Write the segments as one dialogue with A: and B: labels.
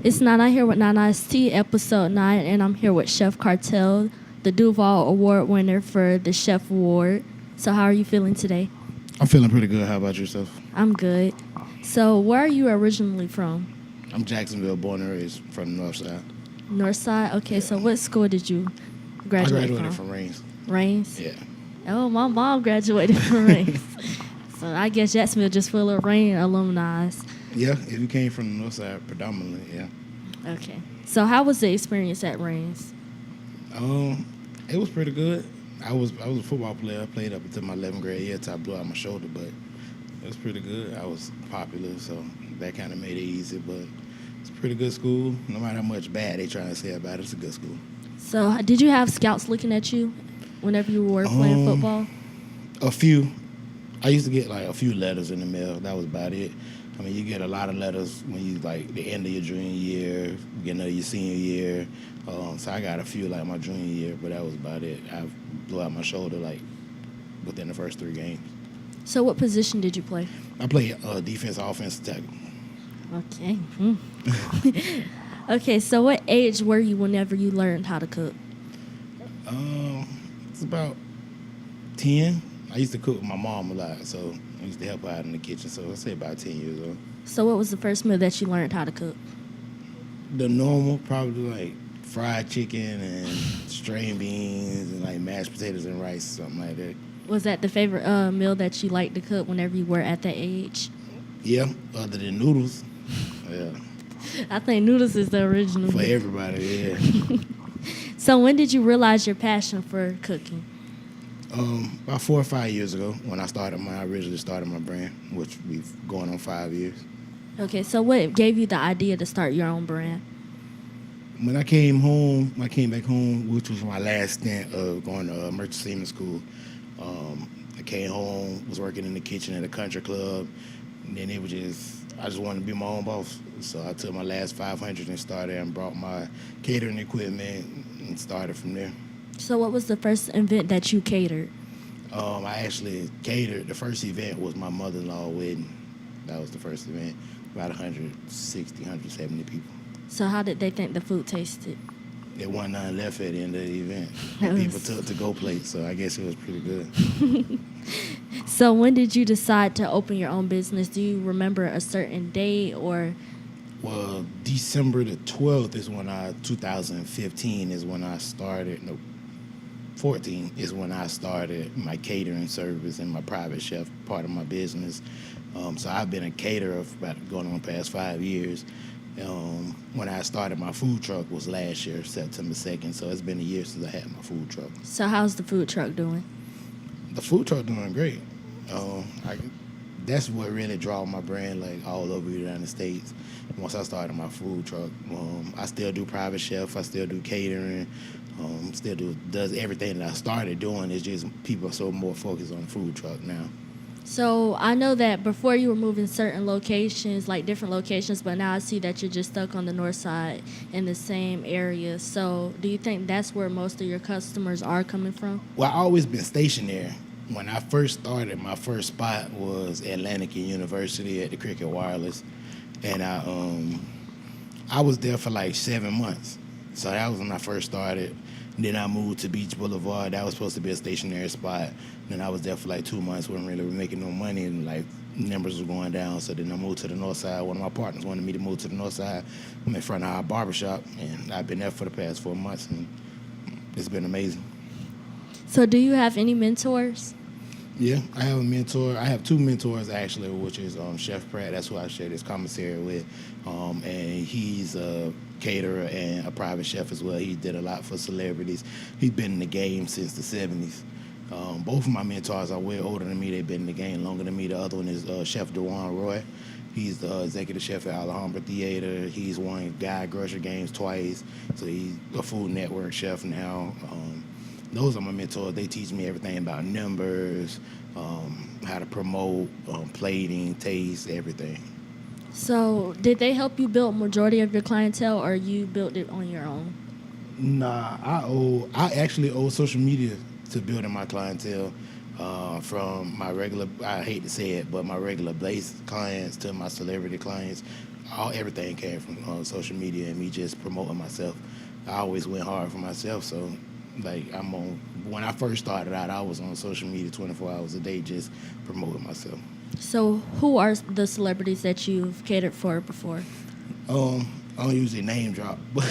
A: It's Nyny here with Nyny's Tea, episode 9, and I'm here with Chef Cartel, the Duval Award winner for the Chef Award. So how are you feeling today?
B: I'm feeling pretty good. How about yourself?
A: I'm good. So where are you originally from?
B: I'm Jacksonville, born and raised from the north side.
A: North Side? Okay,
B: Yeah.
A: so what school did you
B: I
A: graduate
B: graduated from Rains.
A: Rains?
B: Yeah.
A: Oh, my mom graduated from Rains. So I guess Jacksonville just full of Rain alumni.
B: Yeah, if you came from the north side predominantly, yeah.
A: Okay. So how was the experience at Rains?
B: It was pretty good. I was a football player. I played up until my 11th grade year until I blew out my shoulder, but it was pretty good. I was popular, so that kind of made it easy, but it's a pretty good school. No matter how much bad they trying to say about it, it's a good school.
A: So did you have scouts looking at you whenever you were playing football?
B: A few. I used to get like a few letters in the mail. That was about it. I mean, you get a lot of letters when you like the end of your junior year, beginning of your senior year. So I got a few like my junior year, but that was about it. I blew out my shoulder like within the first 3 games.
A: So what position did you play?
B: I played defense, offense, tackle.
A: Okay. Okay, so what age were you whenever you learned how to cook?
B: It's about 10. I used to cook with my mom a lot, so I used to help her out in the kitchen. So I'd say about 10 years old.
A: So what was the first meal that you learned how to cook?
B: The normal, probably like fried chicken and string beans and like mashed potatoes and rice, something like that.
A: Was that the favorite meal that you liked to cook whenever you were at that age?
B: Yeah, other than noodles. Yeah.
A: I think noodles is the original.
B: For everybody, yeah.
A: So when did you realize your passion for cooking?
B: About 4 or 5 years ago when I originally started my brand, which we've going on 5 years.
A: Okay, so what gave you the idea to start your own brand?
B: When I came back home, which was my last stint of going to merchant seaman school. I came home, was working in the kitchen at a country club, and then I just wanted to be my own boss. So I took my last 500 and started and brought my catering equipment and started from there.
A: So what was the first event that you catered?
B: I actually catered. The first event was my mother-in-law wedding. That was the first event. About 160, 170 people.
A: So how did they think the food tasted?
B: There wasn't none left at the end of the event. People took to-go plates, so I guess it was pretty good.
A: So when did you decide to open your own business? Do you remember a certain date or?
B: Well, December the 12th is when 2015 is when I started. No, 14 is when I started my catering service and my private chef part of my business. So I've been a caterer for about going on the past 5 years. When I started my food truck was last year, September 2nd. So it's been a year since I had my food truck.
A: So how's the food truck doing?
B: The food truck doing great. That's what really draw my brand like all over the United States. Once I started my food truck, I still do private chef. I still do catering. Does everything that I started doing. It's just people are so more focused on the food truck now.
A: So I know that before you were moving certain locations, like different locations, but now I see that you're just stuck on the north side in the same area. So do you think that's where most of your customers are coming from?
B: Well, I always been stationed there. When I first started, my first spot was Atlantic University at the Cricket Wireless, and I was there for like 7 months. So that was when I first started. Then I moved to Beach Boulevard. That was supposed to be a stationary spot. Then I was there for like 2 months. Wasn't really making no money, and like numbers were going down. So then I moved to the north side. One of my partners wanted me to move to the north side. I'm in front of our barbershop, and I've been there for the past 4 months, and it's been amazing.
A: So do you have any mentors?
B: Yeah, I have a mentor. I have 2 mentors actually, which is Chef Pratt. That's who I share this commissary with, and he's a caterer and a private chef as well. He did a lot for celebrities. He's been in the game since the 70s. Both of my mentors are way older than me. They've been in the game longer than me. The other one is Chef Dewan Roy. He's the executive chef at Alhambra Theater. He's won Guy Grocery Games twice, so he's a Food Network chef now. Those are my mentors. They teach me everything about numbers, how to promote, plating, taste, everything.
A: So did they help you build majority of your clientele, or you built it on your own?
B: Nah, I actually owe social media to building my clientele. From my regular, I hate to say it, but my regular base clients to my celebrity clients. everything came from social media and me just promoting myself. I always went hard for myself, so like when I first started out, I was on social media 24 hours a day just promoting myself.
A: So who are the celebrities that you've catered for before?
B: I don't usually name drop, but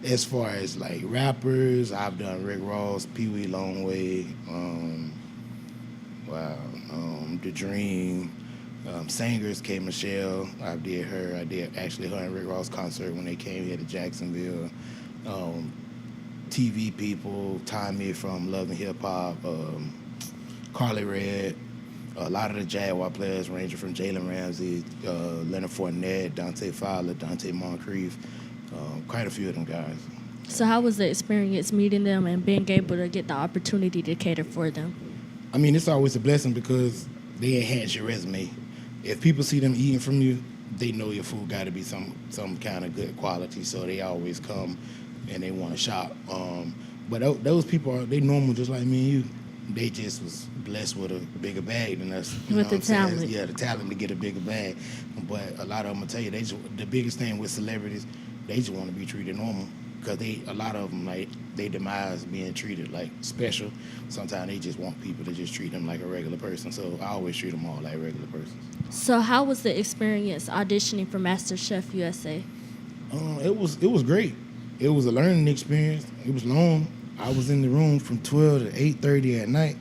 B: as far as like rappers, I've done Rick Ross, Pee Wee Longway, The Dream, singers, K. Michelle. I did her. I did actually her and Rick Ross concert when they came here to Jacksonville. TV people, Tommy from Love and Hip Hop, Carly Red, a lot of the Jaguar players ranging from Jalen Ramsey, Leonard Fournette, Dante Fowler, Dante Moncrief, quite a few of them guys.
A: So how was the experience meeting them and being able to get the opportunity to cater for them?
B: I mean, it's always a blessing because they enhance your resume. If people see them eating from you, they know your food got to be some kind of good quality, so they always come and they want to shop. But those people they normal just like me and you. They just was blessed with a bigger bag than us.
A: With the talent.
B: Yeah, the talent to get a bigger bag. But a lot of them will tell you, the biggest thing with celebrities, they just want to be treated normal. Because a lot of them, like, they demise being treated like special. Sometimes they just want people to just treat them like a regular person. So I always treat them all like regular persons.
A: So how was the experience auditioning for MasterChef USA?
B: It was great. It was a learning experience. It was long. I was in the room from 12 to 8:30 at night,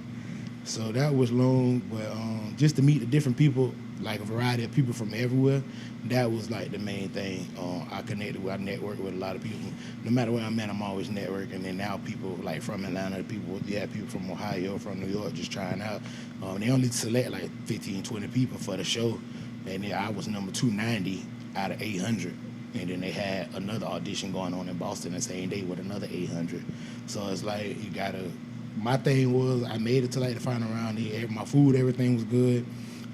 B: so that was long. But just to meet the different people, like a variety of people from everywhere, that was like the main thing. I connected with, I networked with a lot of people. No matter where I'm at, I'm always networking. And now people like from Atlanta, people from Ohio, from New York, just trying out. They only select like 15, 20 people for the show, and then I was number 290 out of 800. And then they had another audition going on in Boston the same day with another 800. So it's like you gotta. My thing was I made it to like the final round. My food, everything was good.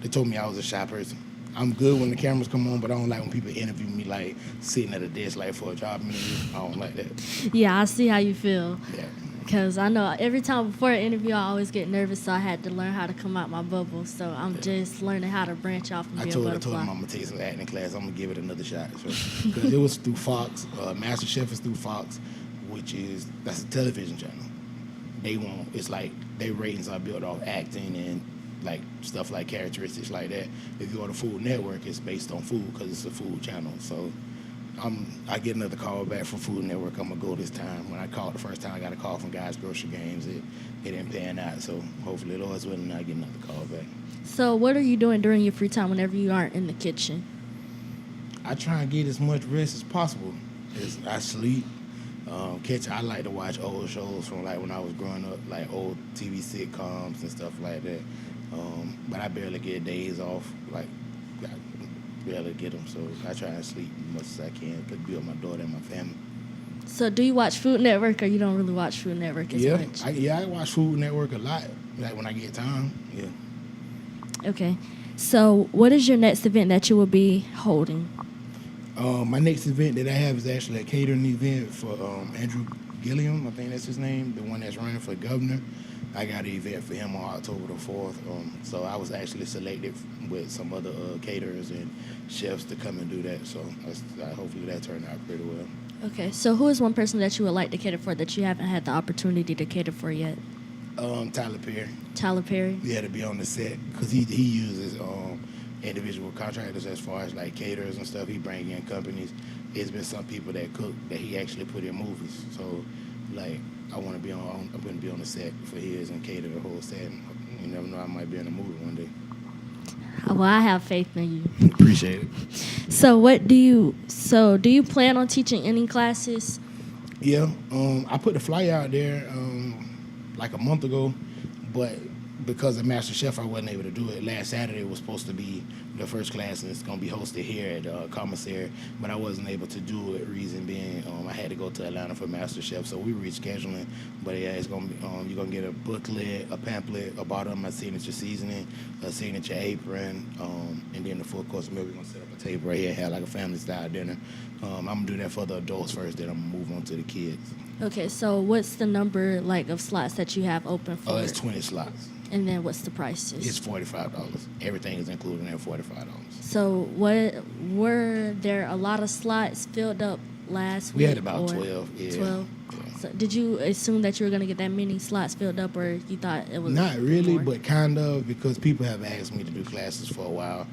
B: They told me I was a shy person. I'm good when the cameras come on, but I don't like when people interview me like sitting at a desk like for a job interview. I don't like that.
A: Yeah, I see how you feel.
B: Yeah.
A: Because I know every time before an interview, I always get nervous, so I had to learn how to come out my bubble. So I'm just learning how to branch off and be a butterfly. I told him I'm
B: going to take some acting class. I'm going to give it another shot. Because it was through Fox. MasterChef is through Fox, that's a television channel. It's like their ratings are built off acting and like stuff like characteristics like that. If you go to Food Network, it's based on food because it's a food channel. So I get another call back from Food Network. I'm going to go this time. When I called the first time, I got a call from Guys Grocery Games. It didn't pan out, so hopefully Lord's willing I get another call back. So
A: what are you doing during your free time whenever you aren't in the kitchen?
B: I try and get as much rest as possible. I sleep. I like to watch old shows from like when I was growing up, like old TV sitcoms and stuff like that. But I barely get days off. Like, barely get them, so I try and sleep as much as I can to be with my daughter and my family.
A: So do you watch Food Network, or you don't really watch Food Network as much?
B: I watch Food Network a lot, like when I get time, yeah.
A: Okay. So what is your next event that you will be holding?
B: My next event that I have is actually a catering event for Andrew Gilliam, I think that's his name, the one that's running for governor. I got an event for him on October the 4th. So I was actually selected with some other caterers and chefs to come and do that. So hopefully that turned out pretty well.
A: Okay. So who is one person that you would like to cater for that you haven't had the opportunity to cater for yet?
B: Tyler Perry.
A: Tyler Perry?
B: Yeah, to be on the set. Because he uses individual contractors as far as like caterers and stuff. He brings in companies. There's been some people that cook that he actually put in movies. So, like, I'm going to be on the set for his and cater the whole set. And you never know, I might be in a movie one day.
A: Well, I have faith in you.
B: Appreciate it.
A: So do you plan on teaching any classes?
B: Yeah, I put the flyer out there like a month ago, but because of MasterChef, I wasn't able to do it. Last Saturday was supposed to be the first class, and it's going to be hosted here at Commissary, but I wasn't able to do it, reason being I had to go to Atlanta for MasterChef, so we rescheduling. But yeah, it's going to be, you're going to get a booklet, a pamphlet, a bottle of my signature seasoning, a signature apron, and then the full course meal. We're going to set up a table right here and have like a family-style dinner. I'm going to do that for the adults first, then I'm going to move on to the kids.
A: Okay, so what's the number like of slots that you have open for?
B: It's 20 slots.
A: And then what's the prices?
B: It's $45. Everything is included in $45.
A: So were there a lot of slots filled up last week?
B: We had about
A: or
B: 12. Yeah.
A: 12.
B: Yeah.
A: So did you assume that you were going to get that many slots filled up, or you thought it was
B: Not really,
A: more?
B: but kind of, because people have asked me to do classes for a while.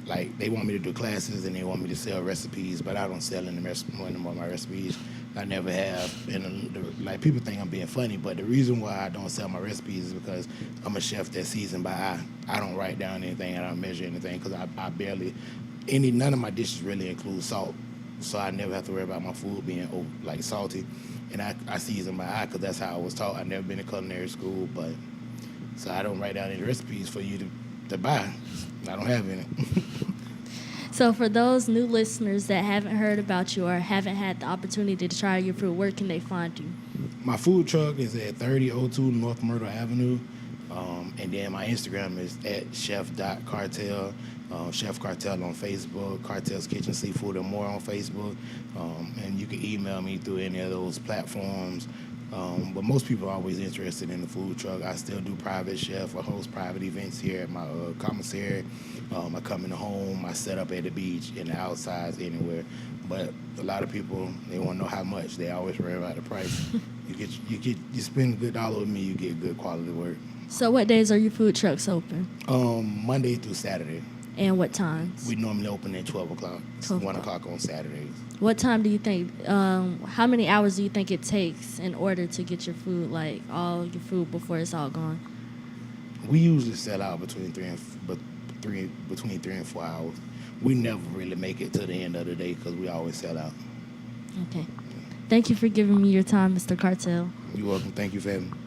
B: Like, they want me to do classes and they want me to sell recipes, but I don't sell any more of my recipes. I never have. And like, people think I'm being funny, but the reason why I don't sell my recipes is because I'm a chef that's seasoned by eye. I don't write down anything. I don't measure anything because I barely none of my dishes really include salt, so I never have to worry about my food being like salty. And I season by eye because that's how I was taught. I've never been to culinary school, but so I don't write down any recipes for you to buy. I don't have any.
A: So for those new listeners that haven't heard about you or haven't had the opportunity to try your food, where can they find you?
B: My food truck is at 3002 North Myrtle Avenue. And then my Instagram is at chef.cartel. Chef Cartel on Facebook, Cartel's Kitchen Seafood and More on Facebook. And you can email me through any of those platforms. But most people are always interested in the food truck. I still do private chef. I host private events here at my commissary. I come in the home. I set up at the beach, in the outsides, anywhere. But a lot of people, they want to know how much. They always worry about the price. You spend a good dollar with me, you get good quality work.
A: So what days are your food trucks open?
B: Monday through Saturday.
A: And what times?
B: We normally open at 12 o'clock, 1 o'clock on Saturdays.
A: What time do you think, how many hours do you think it takes in order to get your food, like all your food before it's all gone?
B: We usually sell out between 3 and 4 hours. We never really make it to the end of the day because we always sell out.
A: Okay. Thank you for giving me your time, Mr. Cartel.
B: You're welcome. Thank you for having me.